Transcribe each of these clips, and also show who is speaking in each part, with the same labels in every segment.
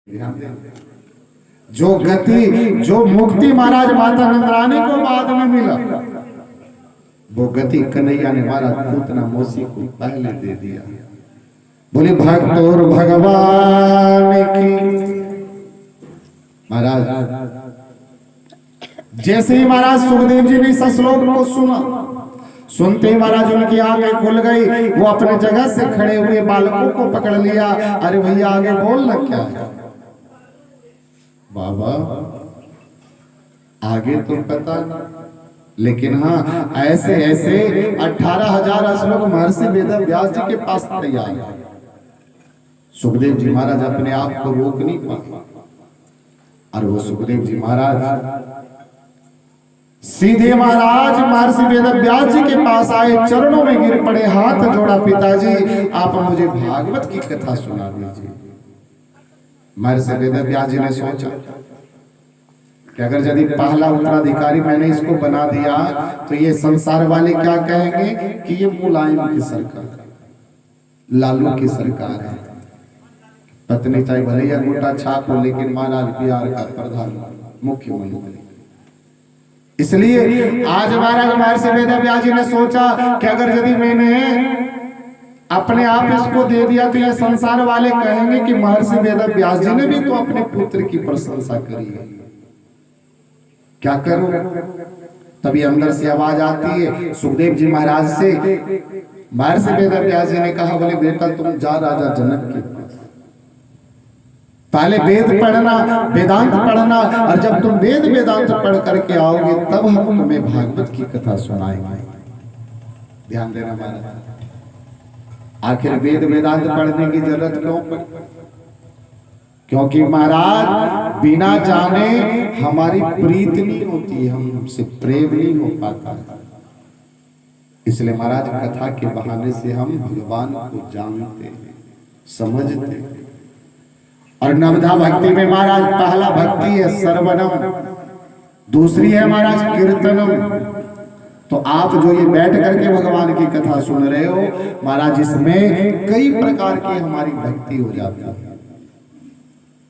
Speaker 1: जो गति जो मुक्ति महाराज माता नंदरानी को बाद में मिला, वो गति कन्हैया ने महाराज पूतना मौसी को पहले दे दिया। बोले भक्त और भगवान की। महाराज जैसे ही महाराज सुखदेव जी ने इस श्लोक को सुना, सुनते ही महाराज उनकी आंखें खुल गई। वो अपने जगह से खड़े हुए बालकों को पकड़ लिया। अरे भैया आगे बोलना क्या है बाबा, आगे तो पता नहीं, लेकिन हाँ ऐसे ऐसे 18,000 श्लोक महर्षि वेदव्यास जी के पास तैयार है। सुखदेव जी महाराज अपने आप को रोक नहीं पाए और वो सुखदेव जी महाराज सीधे महाराज महर्षि वेदव्यास जी के पास आए, चरणों में गिर पड़े, हाथ जोड़ा, पिताजी आप मुझे भागवत की कथा सुना दीजिए। महर्षि वेदव्यास जी ने सोचा कि अगर यदि पहला उत्तराधिकारी मैंने इसको बना दिया तो ये संसार वाले क्या कहेंगे कि ये मुलायम की सरकार, लालू की सरकार है। पत्नी चाहे भले या गोटा छाप हो, लेकिन महाराज बिहार का प्रधान मुख्यमंत्री। इसलिए आज महाराज महर्षि वेदव्यास जी ने सोचा कि अगर यदि मैंने अपने आप इसको दे दिया तो ये संसार वाले कहेंगे कि महर्षि वेदव्यास जी ने भी तो अपने पुत्र की प्रशंसा करी है, क्या करूं। तभी अंदर से आवाज आती है सुखदेव जी महाराज से। महर्षि वेदव्यास जी ने कहा, बोले बेटा तुम जा राजा जनक के पास, पहले वेद पढ़ना, वेदांत पढ़ना, और जब तुम वेद वेदांत पढ़ करके आओगे तब हम तुम्हें भागवत की कथा सुनाएंगे। ध्यान देना महाराज, आखिर वेद वेदांत पढ़ने की जरूरत क्यों पड़ी? क्योंकि महाराज बिना जाने हमारी प्रीत नहीं होती, हमसे प्रेम नहीं हो पाता। इसलिए महाराज कथा के बहाने से हम भगवान को जानते हैं, समझते हैं। और नवधा भक्ति में महाराज पहला भक्ति है श्रवणम, दूसरी है महाराज कीर्तनम। तो आप जो ये बैठ करके भगवान की कथा सुन रहे हो महाराज, इसमें कई प्रकार की हमारी भक्ति हो जाती है।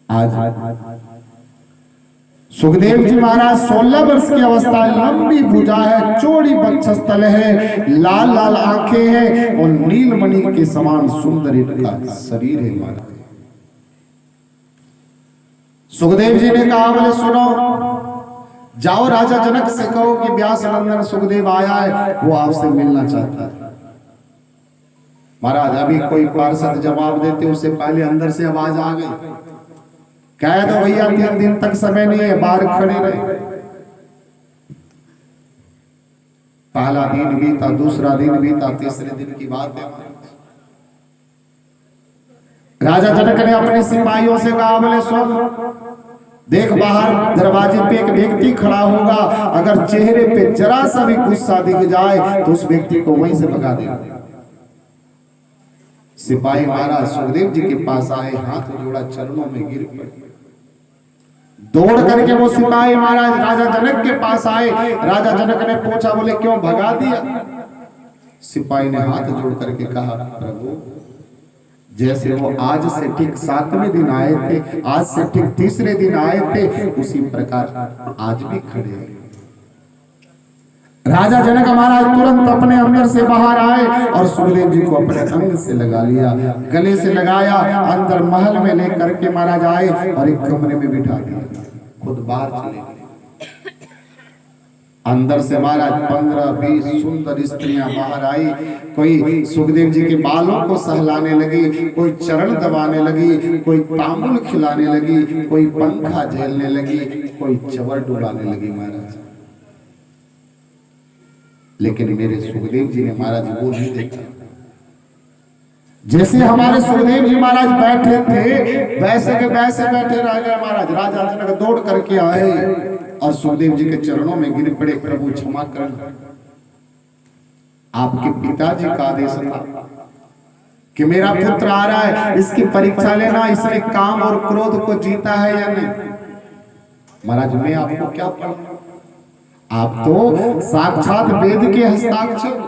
Speaker 1: आज सुखदेव जी महाराज 16 वर्ष की अवस्था, लंबी भुजा है, चौड़ी वक्षस्थल है, लाल लाल आंखें हैं और नीलमणि के समान सुंदर इनका शरीर है महाराज। सुखदेव जी ने कहा, बोले सुनो, जाओ राजा जनक से कहो कि व्यास नंदन सुखदेव आया है, वो आपसे मिलना चाहता है। महाराज अभी कोई पार्षद जवाब देते उससे पहले अंदर से आवाज आ गई, कह दो भैया 3 दिन तक समय नहीं है, बाहर खड़े रहे। पहला दिन बीता, दूसरा दिन बीता, तीसरे दिन की बात है। राजा जनक ने अपने सिपाहियों से कहा, बोले सुन, देख बाहर दरवाजे पे एक व्यक्ति खड़ा होगा, अगर चेहरे पे जरा सा भी गुस्सा दिख जाए तो उस व्यक्ति को वहीं से भगा दे। सिपाही महाराज सुखदेव जी के पास आए, हाथ जोड़ा, चरणों में गिर पड़े। दौड़ करके वो सिपाही महाराज राजा जनक के पास आए। राजा जनक ने पूछा, बोले क्यों भगा दिया? सिपाही ने हाथ जोड़ करके कहा, प्रभु जैसे वो आज से ठीक 7वें दिन आए थे, आज से ठीक तीसरे दिन आए थे, उसी प्रकार आज भी खड़े हैं। राजा जनक महाराज तुरंत अपने अंदर से बाहर आए और सुखदेव जी को अपने अंग से लगा लिया, गले से लगाया, अंदर महल में लेकर के महाराज आए और एक कमरे में बिठा दिया, खुद बाहर चले गए। अंदर से महाराज 15-20 सुंदर स्त्रियां बाहर आई। कोई सुखदेव जी के बालों को सहलाने लगी, कोई चरण दबाने लगी, कोई तांबुल खिलाने लगी, कोई पंखा झेलने लगी, कोई चवर डुलाने लगी महाराज। लेकिन मेरे सुखदेव जी ने महाराज वो नहीं देखा। जैसे हमारे सुखदेव जी महाराज बैठे थे वैसे के वैसे बैठे रह गए महाराज। राजा जनक दौड़ करके आए और सुखदेव जी के चरणों में गिर पड़े, प्रभु क्षमा करना, आपके पिताजी का आदेश था कि मेरा पुत्र आ रहा है, इसकी परीक्षा लेना, इसने काम और क्रोध को जीता है या नहीं। महाराज मैं आपको क्या पढ़ा, आप तो साक्षात वेद के हस्ताक्षर,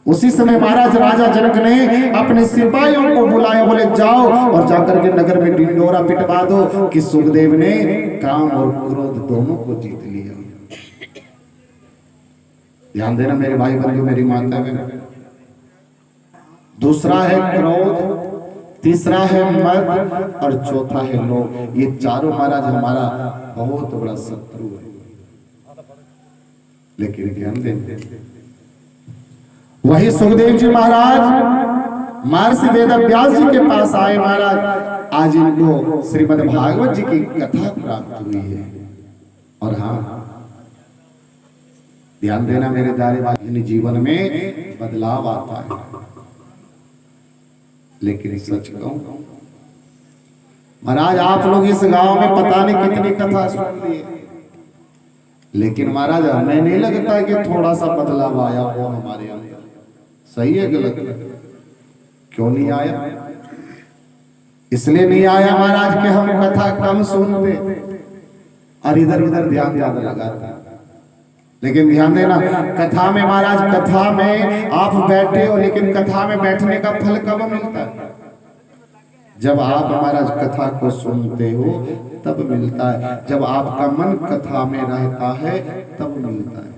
Speaker 1: उसी समय महाराज राजा जनक ने अपने सिपाहियों को बुलाया, बोले जाओ और जाकर के नगर में ढिंढोरा पिटवा दो कि सुखदेव ने काम और क्रोध दोनों को जीत लिया। ध्यान देना मेरे भाई बंधु, मेरी माता बहन। दूसरा है क्रोध, तीसरा है मद और चौथा है लोभ। ये चारों महाराज हमारा बहुत बड़ा शत्रु है। लेकिन ध्यान दें, वही सुखदेव जी महाराज महर्षि वेदव्यास जी के पास आए। महाराज आज इनको श्रीमद् भागवत जी की कथा प्राप्त हुई है। और हाँ, ध्यान देना मेरे दारे जीवन में बदलाव आता है। लेकिन सच कहूं महाराज, आप लोग इस गांव में पता नहीं कितनी कथा सुन ली, लेकिन महाराज हमें नहीं लगता कि थोड़ा सा बदलाव आया हो हमारे अंदर। सही है गलत? क्यों नहीं आया? इसलिए नहीं आया महाराज कि हम कथा कम सुनते और इधर उधर ध्यान ज्यादा लगाते। लेकिन ध्यान देना, कथा में महाराज, कथा में आप बैठे हो, लेकिन कथा में बैठने का फल कब मिलता है? जब आप महाराज कथा को सुनते हो तब मिलता है। जब आपका मन कथा में रहता है तब मिलता है।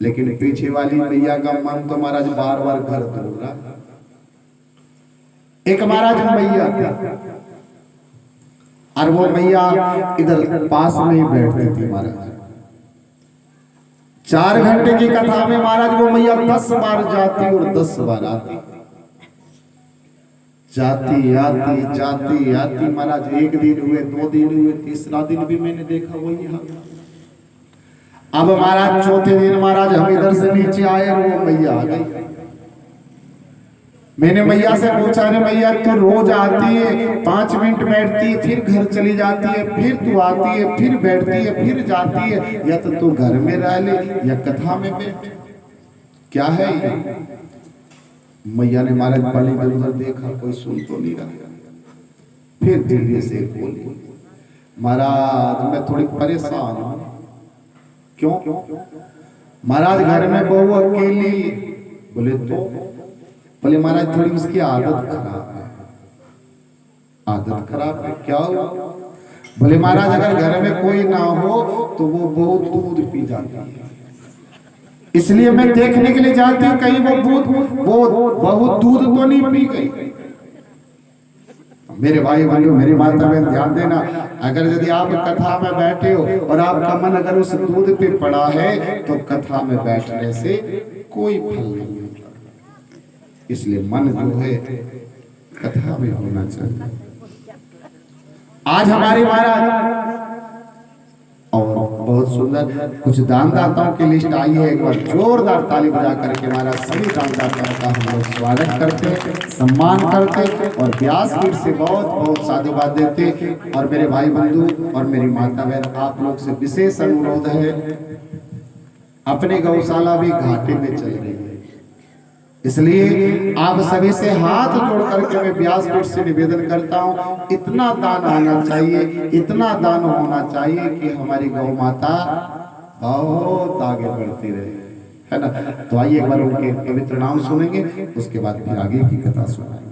Speaker 1: लेकिन पीछे वाली मैया का मन तो महाराज बार बार घर दौड़ रहा। एक महाराज मैया थी और वो मैया इधर पास में ही बैठती थी महाराज। 4 घंटे की कथा में महाराज वो मैया 10 बार जाती और 10 बार आती। जाती आती महाराज। 1 दिन हुए, 2 दिन हुए, तीसरा दिन भी मैंने देखा वो यहाँ। अब महाराज चौथे दिन महाराज हम इधर से नीचे आए और वो मैया आ गई। मैंने मैया से पूछा, अरे मैया तू रोज आती है, 5 मिनट बैठती है, फिर घर चली जाती है, फिर तू आती है, फिर बैठती है, फिर जाती है, या तो तू घर में रह ले या कथा में बैठ, क्या है ये? मैया ने महाराज पलट कर उधर देखा, कोई सुन तो नहीं रहा। फिर धीरे से बोली, महाराज मैं थोड़ी परेशान हूं। क्यों? महाराज घर में बहू अकेली। बोले तो? बोले महाराज थोड़ी उसकी आदत खराब है। आदत खराब है? क्या हुआ? बोले महाराज अगर घर में कोई ना हो तो वो बहुत दूध पी जाती है, इसलिए मैं देखने के लिए जाती हूँ कहीं वो बहुत दूध तो नहीं पी गई। मेरे भाई बंधु, मेरी माता बहन, ध्यान देना, अगर यदि आप कथा में बैठे हो और आपका मन अगर उस दूध पे पड़ा है तो कथा में बैठने से कोई फल नहीं होता। इसलिए मन जो है कथा में होना चाहिए। आज हमारे महाराज और बहुत सुंदर कुछ दानदाताओं की लिस्ट आई है। एक बार जोरदार ताली बजा करके हमारा सभी दानदाताओं का हम लोग स्वागत करते, सम्मान करते और व्यासपीठ से बहुत बहुत साधुवाद देते। और मेरे भाई बंधु और मेरी माता बहन, आप लोग से विशेष अनुरोध है, अपनी गौशाला भी घाटे में चल रही है, इसलिए आप सभी से हाथ जोड़ करके मैं व्यासपीठ से निवेदन करता हूँ, इतना दान आना चाहिए, इतना दान होना चाहिए कि हमारी गौ माता बहुत आगे बढ़ती रहे, है ना। तो आइए एक बार उनके पवित्र नाम सुनेंगे, उसके बाद फिर आगे की कथा सुनाएंगे।